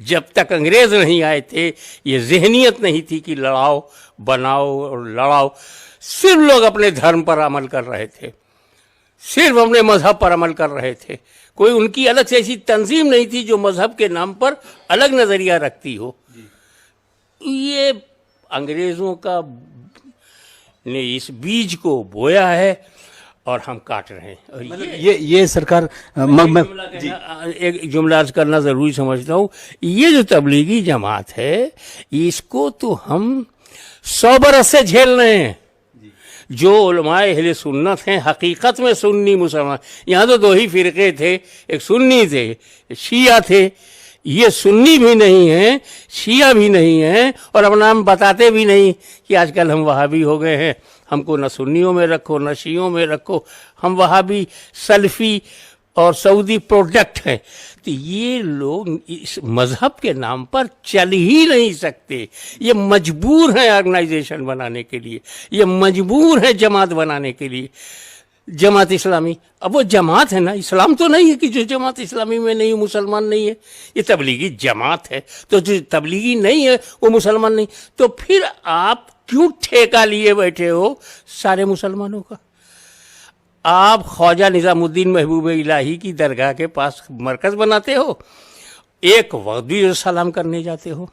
جب تک انگریز نہیں آئے تھے یہ ذہنیت نہیں تھی کہ لڑاؤ بناؤ اور لڑاؤ. صرف لوگ اپنے دھرم پر عمل کر رہے تھے, صرف اپنے مذہب پر عمل کر رہے تھے. کوئی ان کی الگ سے ایسی تنظیم نہیں تھی جو مذہب کے نام پر الگ نظریہ رکھتی ہو. یہ انگریزوں کا نے اس بیج کو بویا ہے اور ہم کاٹ رہے ہیں. اور یہ سرکار ایک جملہ عرض کرنا ضروری سمجھتا ہوں, یہ جو تبلیغی جماعت ہے اس کو تو ہم 100 برس سے جھیل رہے ہیں. جو علماء اہل سنت ہیں حقیقت میں سنی مسلمان, یہاں تو 2 ہی فرقے تھے, ایک سنی تھے شیعہ تھے. یہ سنی بھی نہیں ہیں شیعہ بھی نہیں ہیں اور اپنا نام بتاتے بھی نہیں کہ آج کل ہم وہابی ہو گئے ہیں. ہم کو نہ سنیوں میں رکھو نہ شیعوں میں رکھو, ہم وہابی سلفی اور سعودی پروڈکٹ ہیں. تو یہ لوگ اس مذہب کے نام پر چل ہی نہیں سکتے. یہ مجبور ہیں آرگنائزیشن بنانے کے لیے, یہ مجبور ہیں جماعت بنانے کے لیے. جماعت اسلامی, اب وہ جماعت ہے نا, اسلام تو نہیں ہے کہ جو جماعت اسلامی میں نہیں مسلمان نہیں ہے. یہ تبلیغی جماعت ہے, تو جو تبلیغی نہیں ہے وہ مسلمان نہیں. تو پھر آپ کیوں ٹھیکہ لیے بیٹھے ہو سارے مسلمانوں کا؟ آپ خواجہ نظام الدین محبوب الہی کی درگاہ کے پاس مرکز بناتے ہو, ایک وقت بھی سلام کرنے جاتے ہو.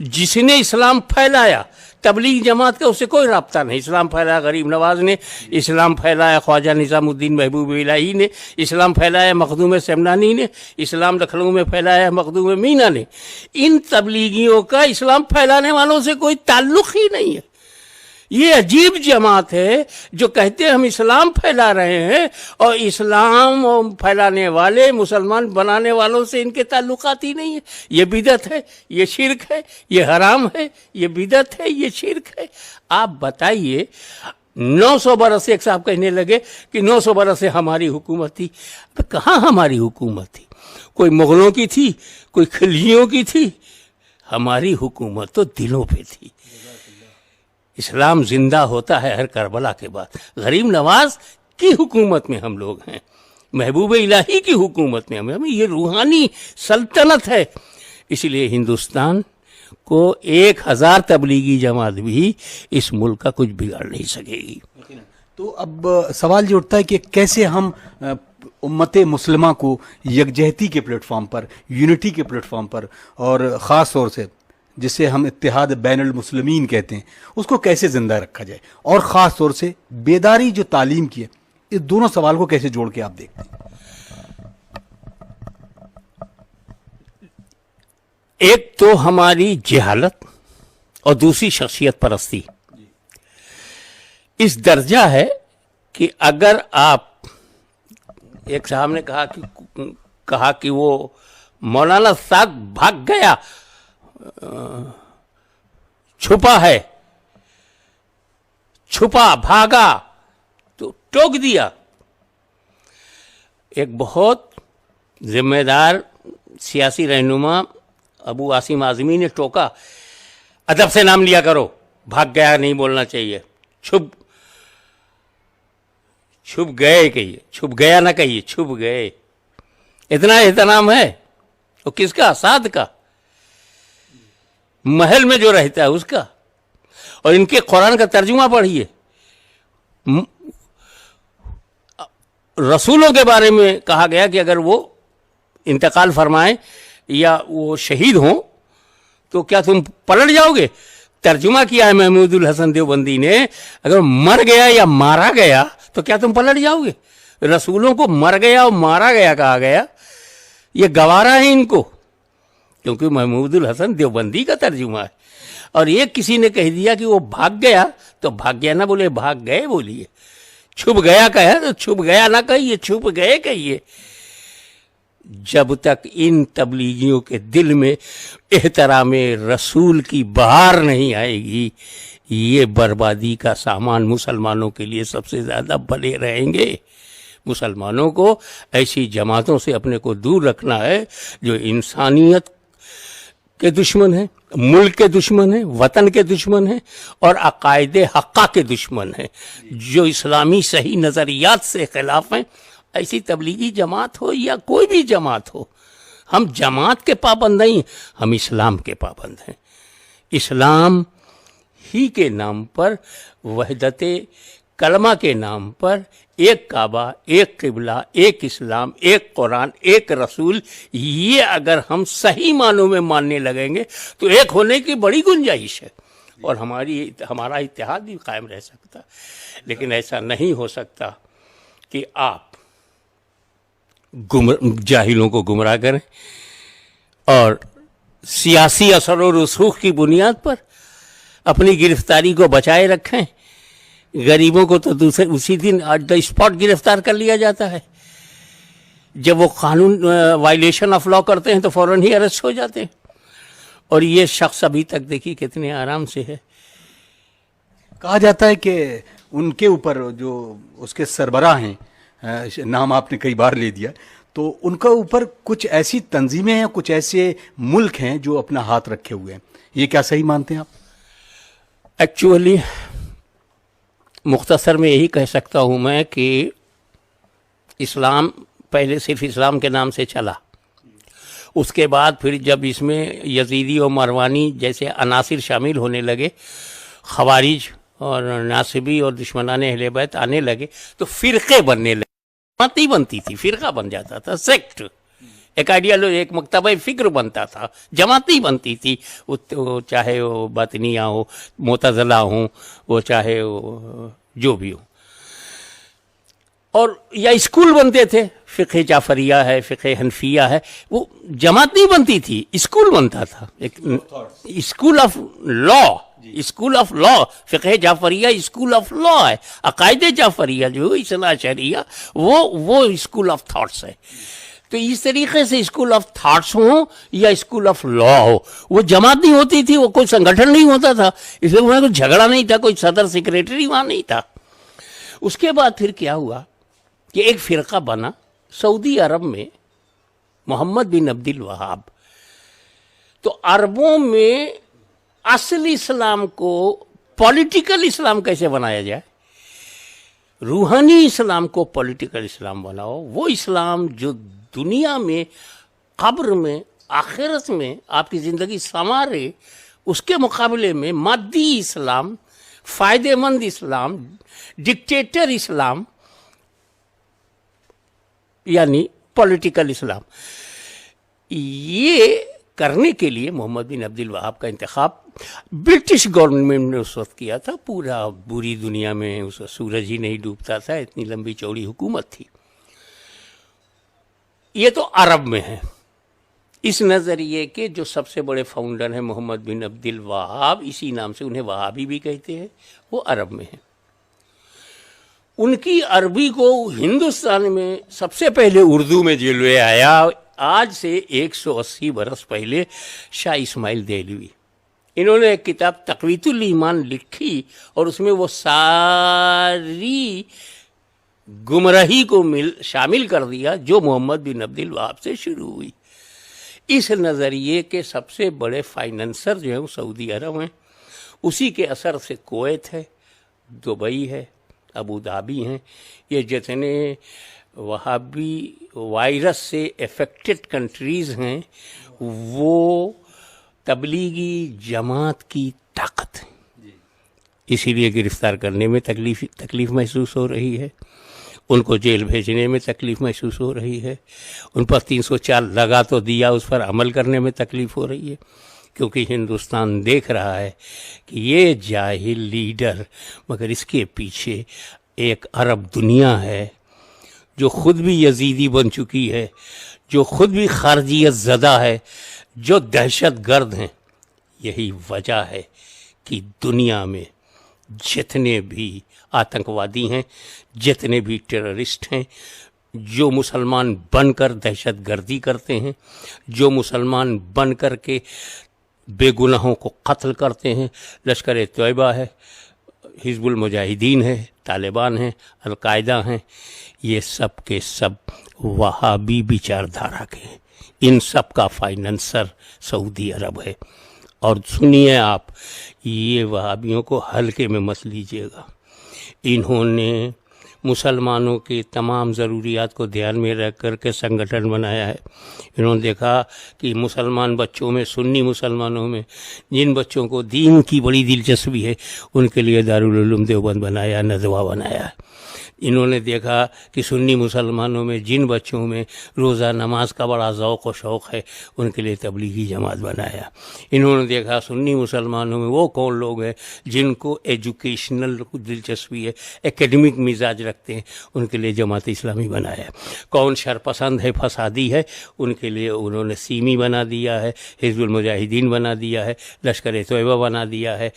جس نے اسلام پھیلایا تبلیغ جماعت کا اس سے کوئی رابطہ نہیں. اسلام پھیلایا غریب نواز نے, اسلام پھیلایا خواجہ نظام الدین محبوب الہی نے, اسلام پھیلایا مخدوم سمنانی نے, اسلام لکھنؤ میں پھیلایا مخدوم مینا نے. ان تبلیغیوں کا اسلام پھیلانے والوں سے کوئی تعلق ہی نہیں ہے. یہ عجیب جماعت ہے جو کہتے ہیں ہم اسلام پھیلا رہے ہیں اور اسلام پھیلانے والے مسلمان بنانے والوں سے ان کے تعلقات ہی نہیں ہے. یہ بدعت ہے, یہ شرک ہے, یہ حرام ہے, یہ بدعت ہے, یہ شرک ہے. آپ بتائیے 900 برس سے ایک صاحب کہنے لگے کہ 900 برس سے ہماری حکومت تھی. کہاں ہماری حکومت تھی؟ کوئی مغلوں کی تھی, کوئی خلجیوں کی تھی. ہماری حکومت تو دلوں پہ تھی. اسلام زندہ ہوتا ہے ہر کربلا کے بعد. غریب نواز کی حکومت میں ہم لوگ ہیں, محبوب الہی کی حکومت میں ہمیں یہ روحانی سلطنت ہے. اس لیے ہندوستان کو 1000 تبلیغی جماعت بھی اس ملک کا کچھ بگاڑ نہیں سکے گی. تو اب سوال یہ اٹھتا ہے کہ کیسے ہم امت مسلمہ کو یکجہتی کے پلیٹ فارم پر, یونٹی کے پلیٹ فارم پر, اور خاص طور سے جسے ہم اتحاد بین المسلمین کہتے ہیں, اس کو کیسے زندہ رکھا جائے, اور خاص طور سے بیداری جو تعلیم کی ہے, اس دونوں سوال کو کیسے جوڑ کے آپ دیکھتے ہیں؟ ایک تو ہماری جہالت اور دوسری شخصیت پرستی. اس درجہ ہے کہ اگر آپ, ایک صاحب نے کہا کہ وہ مولانا سعد بھاگ گیا, چھپا ہے, چھپا بھاگا تو ٹوک دیا. ایک بہت ذمہ دار سیاسی رہنما ابو عاصم اعظمی نے ٹوکا, ادب سے نام لیا کرو, بھاگ گیا نہیں بولنا چاہیے, چھپ گئے کہیے, چھپ گیا نہ کہیے, چھپ گئے. اتنا اہتمام ہے وہ کس کا؟ سعد کا, محل میں جو رہتا ہے اس کا. اور ان کے قرآن کا ترجمہ پڑھیے, رسولوں کے بارے میں کہا گیا کہ اگر وہ انتقال فرمائیں یا وہ شہید ہوں تو کیا تم پلٹ جاؤ گے؟ ترجمہ کیا ہے محمود الحسن دیوبندی نے, اگر مر گیا یا مارا گیا تو کیا تم پلٹ جاؤ گے؟ رسولوں کو مر گیا اور مارا گیا کہا گیا, یہ گوارا ہے ان کو, کیونکہ محمود الحسن دیوبندی کا ترجمہ ہے. اور ایک کسی نے کہہ دیا کہ وہ بھاگ گیا, تو بھاگ گیا نہ بولے, بھاگ گئے بولیے. چھپ گیا کہے تو چھپ گیا نہ کہیے, چھپ گئے کہیے. جب تک ان تبلیغیوں کے دل میں احترام رسول کی بہار نہیں آئے گی, یہ بربادی کا سامان مسلمانوں کے لیے سب سے زیادہ بنے رہیں گے. مسلمانوں کو ایسی جماعتوں سے اپنے کو دور رکھنا ہے جو انسانیت کے دشمن ہیں, ملک کے دشمن ہیں, وطن کے دشمن ہیں, اور عقائد حقہ کے دشمن ہیں, جو اسلامی صحیح نظریات سے خلاف ہیں. ایسی تبلیغی جماعت ہو یا کوئی بھی جماعت ہو, ہم جماعت کے پابند نہیں، ہم اسلام کے پابند ہیں. اسلام ہی کے نام پر، وحدت کلمہ کے نام پر، ایک کعبہ، ایک قبلہ، ایک اسلام، ایک قرآن، ایک رسول، یہ اگر ہم صحیح معنوں میں ماننے لگیں گے تو ایک ہونے کی بڑی گنجائش ہے اور ہمارا اتحاد بھی قائم رہ سکتا. لیکن ایسا نہیں ہو سکتا کہ آپ جاہلوں کو گمراہ کریں اور سیاسی اثر و رسوخ کی بنیاد پر اپنی گرفتاری کو بچائے رکھیں. غریبوں کو تو اسی دن آن دا اسپاٹ گرفتار کر لیا جاتا ہے. جب وہ قانون وائلیشن آف لا کرتے ہیں تو فوراً ہی ارسٹ ہو جاتے ہیں. اور یہ شخص ابھی تک دیکھیے کتنے آرام سے ہے. کہا جاتا ہے کہ ان کے اوپر جو اس کے سربراہ ہیں، نام آپ نے کئی بار لے دیا، تو ان کا اوپر کچھ ایسی تنظیمیں ہیں، کچھ ایسے ملک ہیں جو اپنا ہاتھ رکھے ہوئے ہیں. یہ کیا صحیح مانتے ہیں آپ؟ ایکچولی مختصر میں یہی کہہ سکتا ہوں میں کہ اسلام پہلے صرف اسلام کے نام سے چلا، اس کے بعد پھر جب اس میں یزیدی اور مروانی جیسے عناصر شامل ہونے لگے، خوارج اور ناصبی اور دشمنان اہل بیت آنے لگے تو فرقے بننے لگے. جماعت نہیں بنتی تھی، فرقہ بن جاتا تھا، سیکٹ، ایک آئیڈیالوجی، ایک مکتبہ فکر بنتا تھا. جماعت نہیں بنتی تھی، وہ چاہے وہ باطنیہ ہو، معتزلہ ہوں، وہ چاہے وہ جو بھی ہو. اور یا اسکول بنتے تھے، فقہ جعفریہ ہے، فقہ حنفیہ ہے، وہ جماعت نہیں بنتی تھی، اسکول بنتا تھا، ایک school of law. School of law, فقہ جعفریہ اسکول آف لا ہے. عقائد جعفریہ جو اثنا عشریہ وہ اسکول آف تھاٹس ہے. تو اس طریقے سے اسکول آف تھاٹس ہوں یا اسکول آف لا ہو، وہ جماعت نہیں ہوتی تھی، وہ کوئی سنگٹھن نہیں ہوتا تھا، اس لیے وہاں کوئی جھگڑا نہیں تھا، کوئی صدر سیکریٹری وہاں نہیں تھا. اس کے بعد پھر کیا ہوا کہ ایک فرقہ بنا سعودی عرب میں، محمد بن عبد الوہاب. تو عربوں میں اصل اسلام کو پولیٹیکل اسلام کیسے بنایا جائے، روحانی اسلام کو پولیٹیکل اسلام بناؤ. وہ اسلام جو دنیا میں، قبر میں، آخرت میں آپ کی زندگی سنوارے، اس کے مقابلے میں مادی اسلام، فائدہ مند اسلام، ڈکٹیٹر اسلام یعنی پولیٹیکل اسلام، یہ کرنے کے لیے محمد بن عبد الوہاب کا انتخاب برٹش گورنمنٹ نے اس وقت کیا تھا. پورا بری دنیا میں اس وقت سورج ہی نہیں ڈوبتا تھا، اتنی لمبی چوڑی حکومت تھی. یہ تو عرب میں ہے. اس نظریے کے جو سب سے بڑے فاؤنڈر ہیں محمد بن عبد الوہاب، اسی نام سے انہیں وہابی بھی کہتے ہیں، وہ عرب میں ہیں. ان کی عربی کو ہندوستان میں سب سے پہلے اردو میں جلوے آیا آج سے 180 برس پہلے شاہ اسماعیل دہلوی. انہوں نے ایک کتاب تقویت الایمان لکھی اور اس میں وہ ساری گمراہی کو شامل کر دیا جو محمد بن عبد الوہاب سے شروع ہوئی. اس نظریے کے سب سے بڑے فائنانسر جو ہیں وہ سعودی عرب ہیں. اسی کے اثر سے کویت ہے، دبئی ہے، ابو دھابی ہیں. یہ جتنے وہابی وائرس سے افیکٹڈ کنٹریز ہیں وہ تبلیغی جماعت کی طاقت ہے. اسی لیے گرفتار کرنے میں تکلیف محسوس ہو رہی ہے، ان کو جیل بھیجنے میں تکلیف محسوس ہو رہی ہے، ان پر 304 لگا تو دیا، اس پر عمل کرنے میں تکلیف ہو رہی ہے، کیونکہ ہندوستان دیکھ رہا ہے کہ یہ جاہل لیڈر، مگر اس کے پیچھے ایک عرب دنیا ہے جو خود بھی یزیدی بن چکی ہے، جو خود بھی خارجیت زدہ ہے، جو دہشت گرد ہیں. یہی وجہ ہے کہ دنیا میں جتنے بھی آتنکوادی ہیں، جتنے بھی ٹیررسٹ ہیں، جو مسلمان بن کر دہشت گردی کرتے ہیں، جو مسلمان بن کر کے بے گناہوں کو قتل کرتے ہیں، لشکر طیبہ ہے، حزب المجاہدین ہے، طالبان ہیں، القاعدہ ہیں، یہ سب کے سب وہابی بچار دھارا کے ہیں. ان سب کا فائنانسر سعودی عرب ہے. اور سنیے آپ، یہ وہابیوں کو ہلکے میں مت لیجیے گا. انہوں نے مسلمانوں کے تمام ضروریات کو دھیان میں رکھ کر کے سنگٹھن بنایا ہے. انہوں نے دیکھا کہ مسلمان بچوں میں، سنی مسلمانوں میں جن بچوں کو دین کی بڑی دلچسپی ہے ان کے لیے دارالعلوم دیوبند بنایا، ندوہ بنایا. انہوں نے دیکھا کہ سنی مسلمانوں میں جن بچوں میں روزہ نماز کا بڑا ذوق و شوق ہے ان کے لیے تبلیغی جماعت بنایا. انہوں نے دیکھا سنی مسلمانوں میں وہ کون لوگ ہیں جن کو ایجوکیشنل دلچسپی ہے، ایکیڈمک مزاج رکھتے ہیں، ان کے لیے جماعت اسلامی بنایا. کون شرپسند ہے، فسادی ہے، ان کے لیے انہوں نے سیمی بنا دیا ہے، حزب المجاہدین بنا دیا ہے، لشکر طیبہ بنا دیا ہے.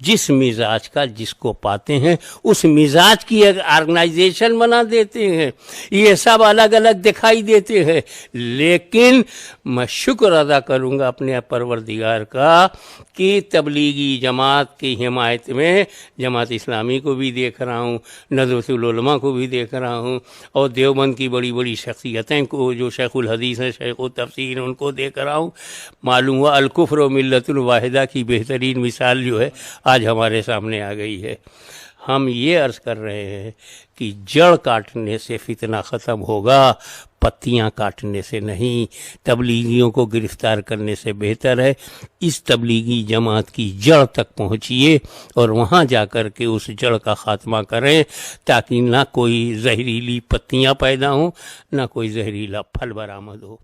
جس مزاج کا جس کو پاتے ہیں اس مزاج کی ایک آرگنائزیشن بنا دیتے ہیں. یہ سب الگ الگ دکھائی دیتے ہیں، لیکن میں شکر ادا کروں گا اپنے پروردگار کا کہ تبلیغی جماعت کی حمایت میں جماعت اسلامی کو بھی دیکھ رہا ہوں، ندوۃ العلماء کو بھی دیکھ رہا ہوں، اور دیوبند کی بڑی بڑی شخصیتیں کو جو شیخ الحدیث ہیں، شیخ التفسیر، ان کو دیکھ رہا ہوں. معلوم ہوا الکفر و ملت الواحدہ کی بہترین مثال جو ہے آج ہمارے سامنے آ گئی ہے. ہم یہ عرض کر رہے ہیں کہ جڑ کاٹنے سے فتنہ ختم ہوگا، پتیاں کاٹنے سے نہیں. تبلیغیوں کو گرفتار کرنے سے بہتر ہے اس تبلیغی جماعت کی جڑ تک پہنچیے اور وہاں جا کر کے اس جڑ کا خاتمہ کریں، تاکہ نہ کوئی زہریلی پتیاں پیدا ہوں، نہ کوئی زہریلا پھل برآمد ہو.